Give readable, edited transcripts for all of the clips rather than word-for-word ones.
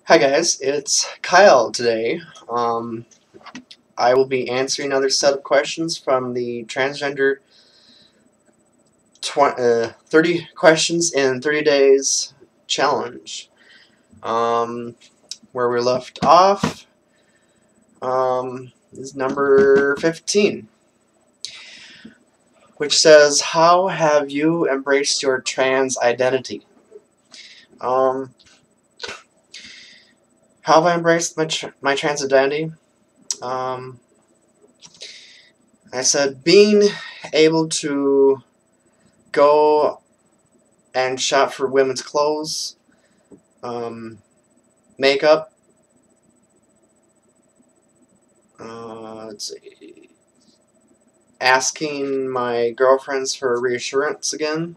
Hi guys, it's Kyle today. I will be answering another set of questions from the Transgender 30 questions in 30 days challenge. Where we left off is number 15, which says, how have you embraced your trans identity? How have I embraced my trans identity? I said being able to go and shop for women's clothes, makeup, let's see, asking my girlfriends for reassurance again,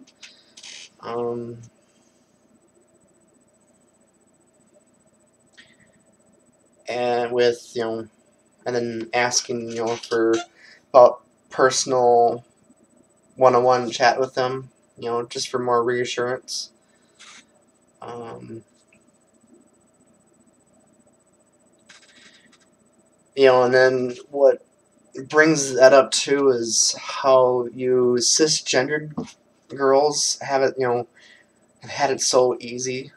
and with, and then asking, for about personal one-on-one chat with them, just for more reassurance. And then what brings that up too is how you cisgendered girls have it, have had it so easy.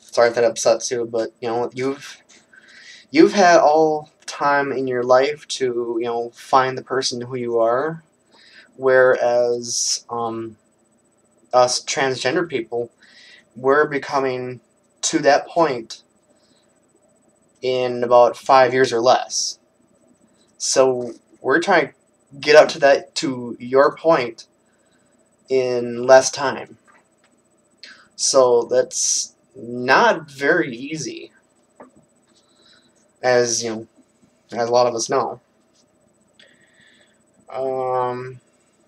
Sorry if that upsets you, but you've had all time in your life to find the person who you are, whereas us transgender people, we're becoming to that point in about 5 years or less. So we're trying to get up to your point in less time. So that's not very easy, as as a lot of us know.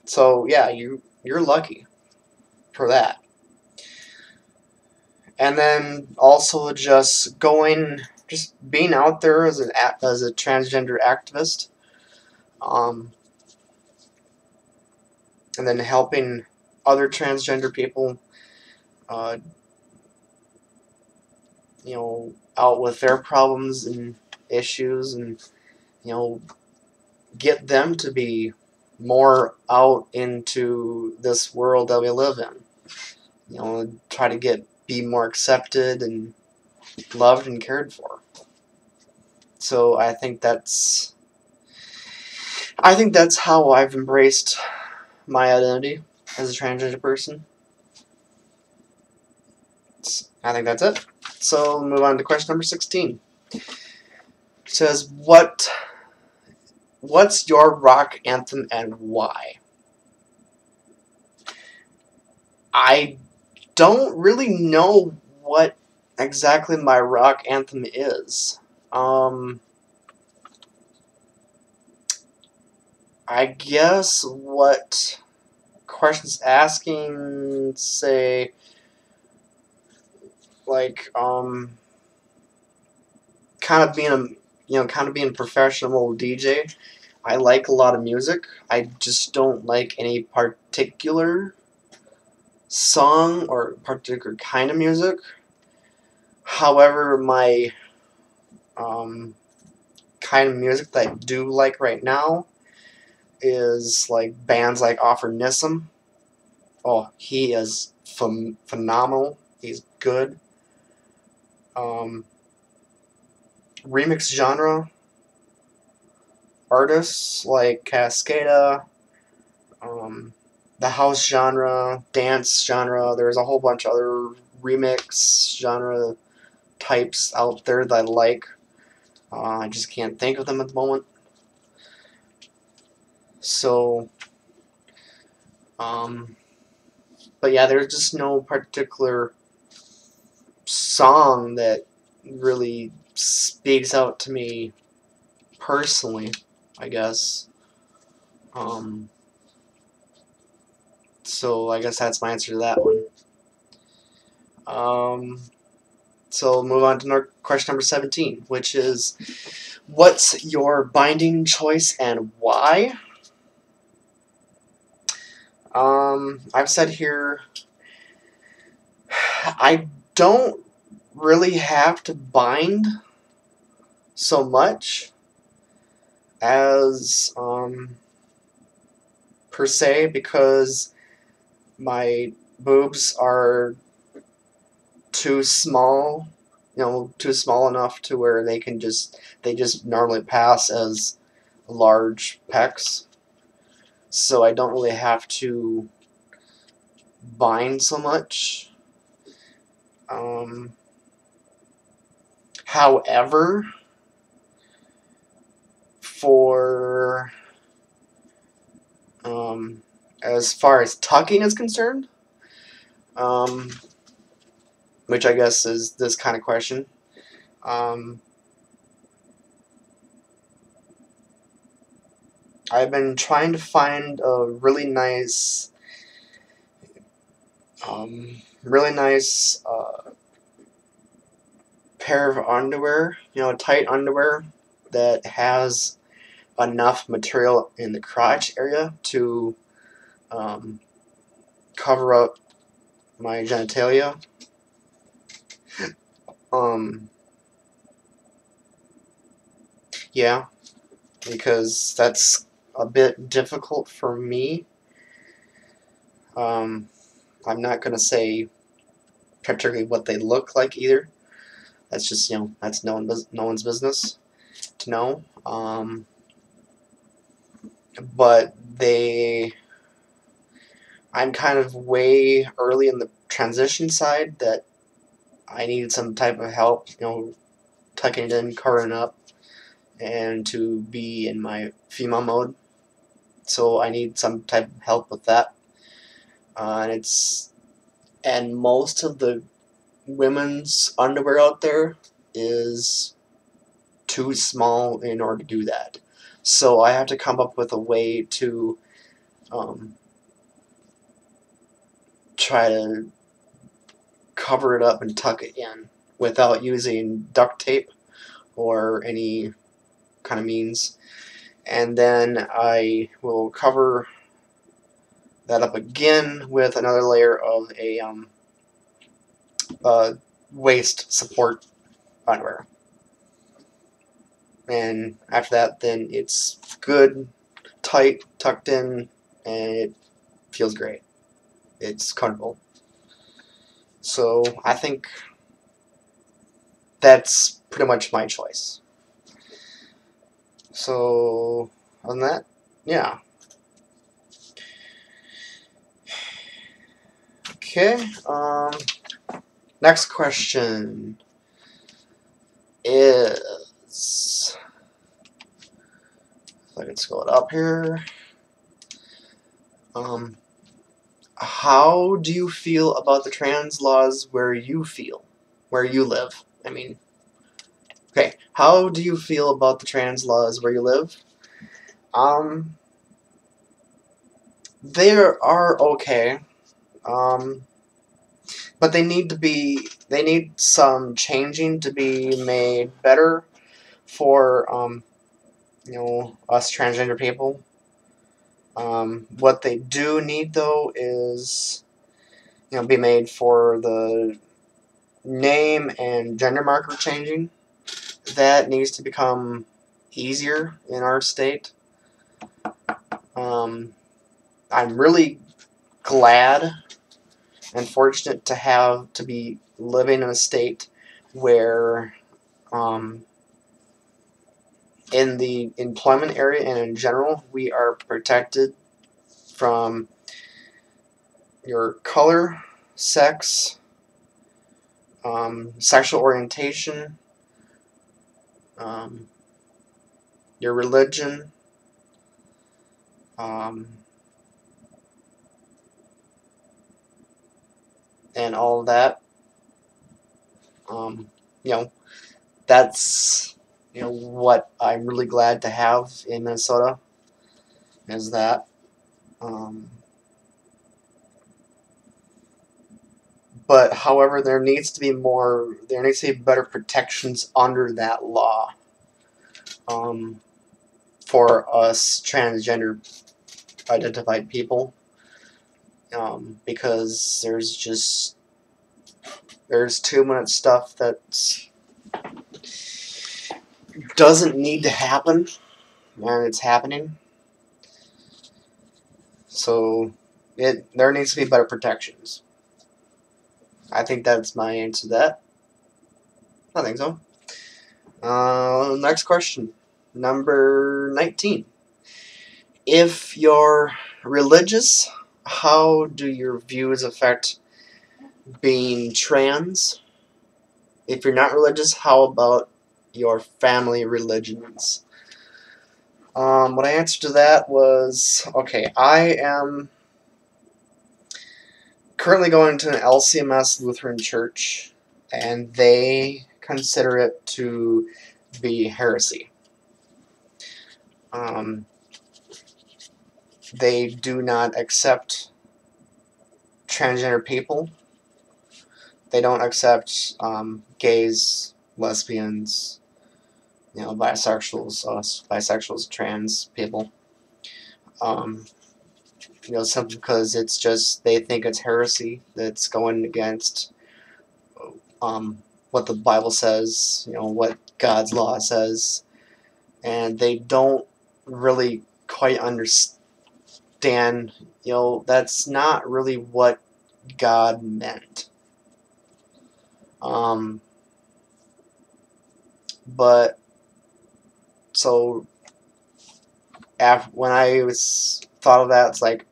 So yeah, you're lucky for that. And then also just being out there as a transgender activist, and then helping other transgender people, uh, out with their problems and issues, and get them to be more out into this world that we live in. Try to be more accepted and loved and cared for. So I think that's how I've embraced my identity as a transgender person. I think that's it. So we'll move on to question number 16. It says, what's your rock anthem and why? I don't really know what exactly my rock anthem is. I guess what questions asking, say, like, kind of being a professional DJ. I like a lot of music. I just don't like any particular song or particular kind of music. However, my kind of music that I do like right now is like bands like Offer Nissim. Oh, he is phenomenal. He's good. Remix genre artists like Cascada, the house genre, dance genre. There's a whole bunch of other remix genre types out there that I like. I just can't think of them at the moment. So, but yeah, there's just no particular song that really speaks out to me personally, I guess. So I guess that's my answer to that one. So we'll move on to question number 17, which is, what's your binding choice and why? I've said here, I don't really have to bind so much as per se, because my boobs are too small, too small enough to where they just normally pass as large pecs. So I don't really have to bind so much. However, for as far as tucking is concerned, um, which I guess is this kind of question, I've been trying to find a really nice pair of underwear, tight underwear that has enough material in the crotch area to cover up my genitalia. Yeah, because that's a bit difficult for me. I'm not gonna say particularly what they look like either. That's just that's no one's business to know. But I'm kind of way early in the transition side that I needed some type of help, tucking it in, covering it up, and to be in my female mode. So I need some type of help with that. And most of the women's underwear out there is too small in order to do that. So I have to come up with a way to try to cover it up and tuck it in without using duct tape or any kind of means. And then I will cover that up again with another layer of a waist support underwear. And after that, then it's good, tight, tucked in, and it feels great. It's comfortable. So I think that's pretty much my choice. So on that, yeah. Okay. Next question is, if I can scroll it up here. How do you feel about the trans laws where you live? I mean, okay. How do you feel about the trans laws where you live? They are okay. But they need some changing to be made better for us transgender people. What they do need though is be made for the name and gender marker changing. That needs to become easier in our state. I'm really glad and fortunate to be living in a state where in the employment area and in general, we are protected from your color, sex, sexual orientation, your religion, and all of that. You know, that's what I'm really glad to have in Minnesota is that. But however, there needs to be better protections under that law for us transgender identified people, because there's just There's too much stuff that doesn't need to happen, and it's happening. So there needs to be better protections. I think that's my answer to that. I think so. Next question. Number 19. If you're religious, how do your views affect being trans? If you're not religious, how about your family religions? What I answered to that was, okay, I am currently going to an LCMS Lutheran church, and they consider it to be heresy. They do not accept transgender people. They don't accept gays, lesbians, bisexuals, trans people. Simply because it's just they think it's heresy that's going against what the Bible says, what God's law says, and they don't really quite understand, that's not really what God meant. But so when I was thought of that, it's like,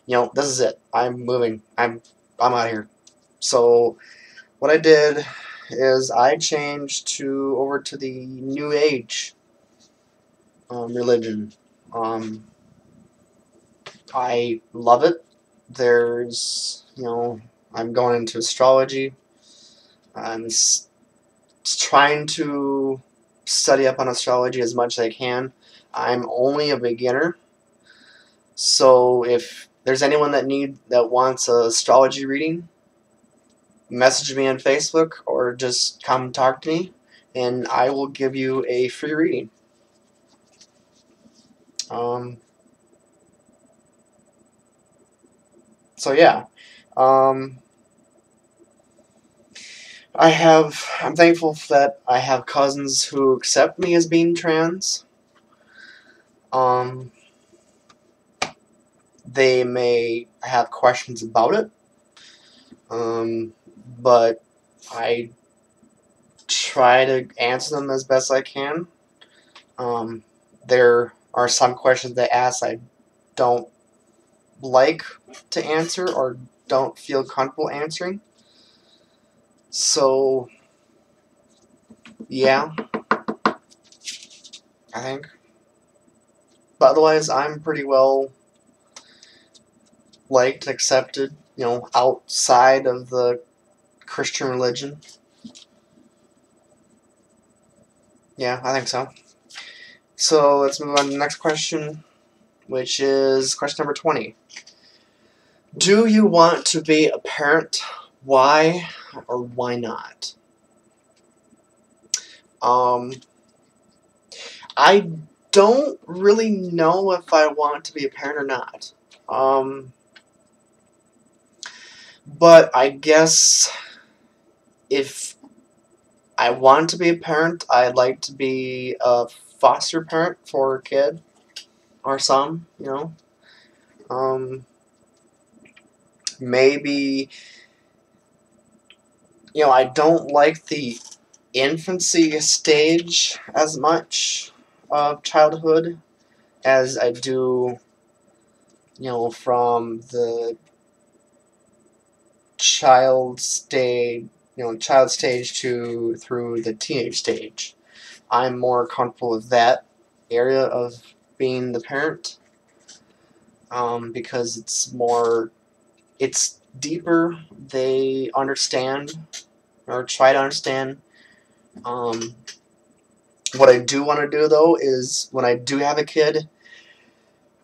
this is it. I'm moving. I'm out of here. So what I did is I changed over to the New Age religion. I love it. There's, I'm going into astrology. I'm trying to study up on astrology as much as I can. I'm only a beginner, so if there's anyone that wants an astrology reading, message me on Facebook or just come talk to me, and I will give you a free reading. So yeah, I'm thankful that I have cousins who accept me as being trans. They may have questions about it, but I try to answer them as best I can. There are some questions they ask I don't like to answer or don't feel comfortable answering. So, yeah, I think. But otherwise, I'm pretty well liked, accepted, outside of the Christian religion. Yeah, I think so. So let's move on to the next question, which is question number 20. Do you want to be a parent? Why or why not? I don't really know if I want to be a parent or not. But I guess if I want to be a parent, I'd like to be a foster parent for a kid or some, maybe, I don't like the infancy stage as much of childhood as I do, from the child stage to through the teenage stage. I'm more comfortable with that area of being the parent, because it's deeper. They understand or try to understand. What I do want to do though is when I do have a kid,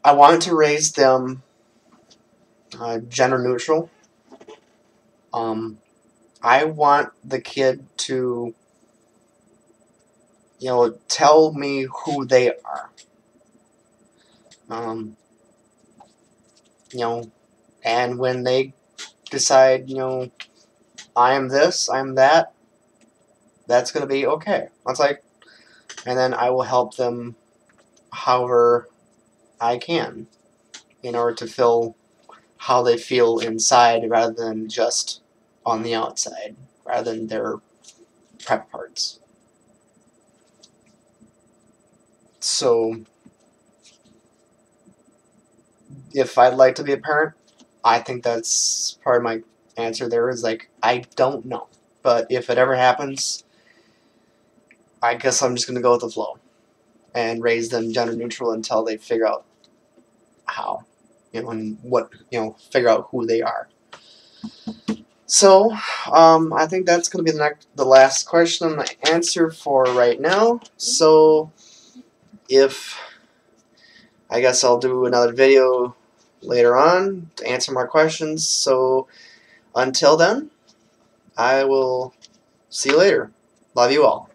I want to raise them gender neutral. I want the kid to, tell me who they are. And when they decide, I am this, I am that, that's going to be okay. It's like, and then I will help them however I can in order to fill how they feel inside rather than just on the outside, rather than their prep parts. So, if I'd like to be a parent, I think that's part of my answer there is like, I don't know. But if it ever happens, I guess I'm just going to go with the flow and raise them gender neutral until they figure out how, and what, figure out who they are. So, I think that's going to be the last question I'm going to answer for right now. So, I guess I'll do another video later on to answer more questions. So, until then, I will see you later. Love you all.